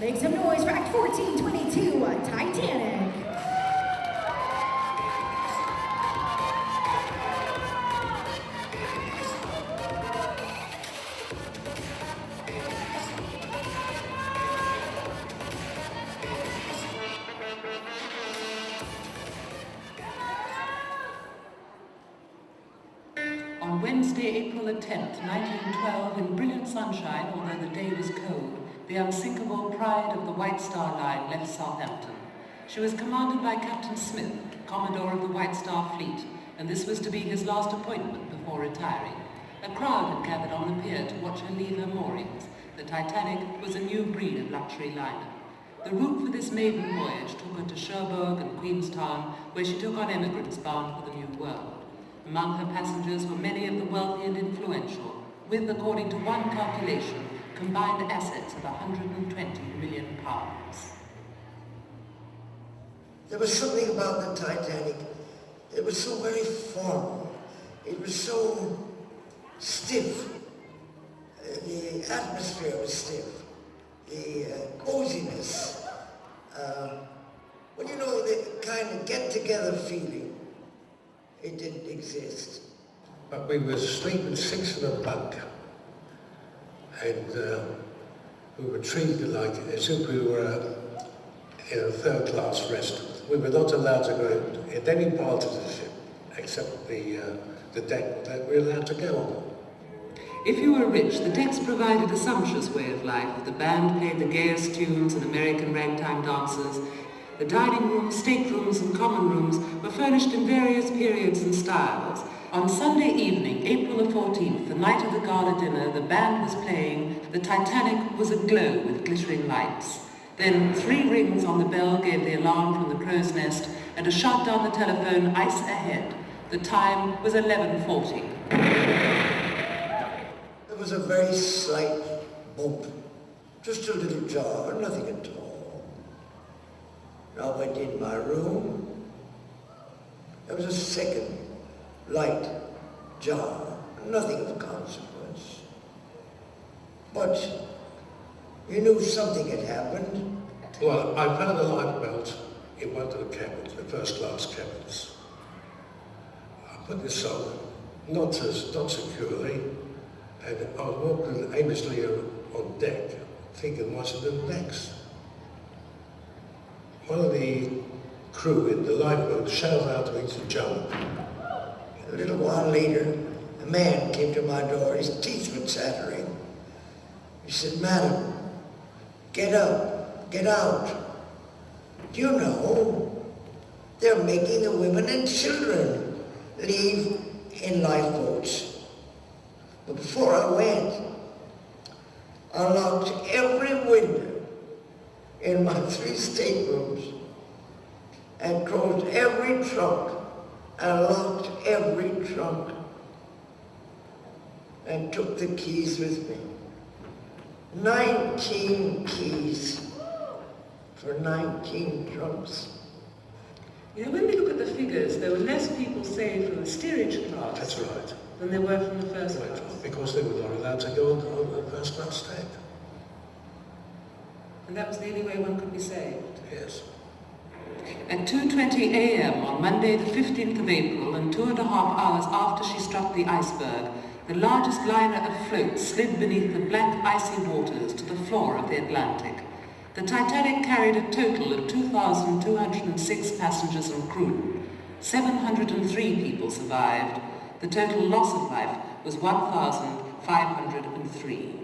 Make some noise for Act 1422, Titanic. On Wednesday, April the 10th, 1912, in brilliant sunshine, although the day was cold, the unsinkable Pride of the White Star Line left Southampton. She was commanded by Captain Smith, Commodore of the White Star Fleet, and this was to be his last appointment before retiring. A crowd had gathered on the pier to watch her leave her moorings. The Titanic was a new breed of luxury liner. The route for this maiden voyage took her to Cherbourg and Queenstown, where she took on emigrants bound for the New World. Among her passengers were many of the wealthy and influential, with, according to one calculation, combined assets of £120 million. There was something about the Titanic that was so very formal. It was so stiff. The atmosphere was stiff. The coziness. Well, you know, the kind of get-together feeling. It didn't exist. But we were sleeping six in a bunk, and we were treated like as if we were in a third-class restaurant. We were not allowed to go at any part of the ship except the deck that we were allowed to go on. If you were rich, the decks provided a sumptuous way of life. The band played the gayest tunes and American ragtime dances. The dining rooms, staterooms and common rooms were furnished in various periods and styles. On Sunday evening, April the 14th, the night of the gala dinner, the band was playing. The Titanic was aglow with glittering lights. Then 3 rings on the bell gave the alarm from the crow's nest, and a shout down the telephone, ice ahead. The time was 11:40. There was a very slight bump, just a little jar, nothing at all. I went in my room. There was a second light jar, nothing of consequence. But you knew something had happened. Well, I found a life belt in one of the cabins, the first-class cabins. I put this on, not securely, and I was walking aimlessly on deck, thinking, what's it do next? One of the crew in the lifeboat shouted out to me to jump. A little while later, a man came to my door. His teeth were chattering. He said, "Madam, get up, get out. Do you know, they're making the women and children leave in lifeboats." But before I went, I locked every window in my 3 staterooms and closed every trunk and locked every trunk and took the keys with me. 19 keys for 19 trunks. You know, when we look at the figures, there were less people saved from the steerage class. That's right. Than there were from the first class. Because they were not allowed to go on the first class deck. And that was the only way one could be saved. Yes. At 2:20 a.m. on Monday the 15th of April, and 2.5 hours after she struck the iceberg, the largest liner afloat slid beneath the black icy waters to the floor of the Atlantic. The Titanic carried a total of 2,206 passengers and crew. 703 people survived. The total loss of life was 1,503.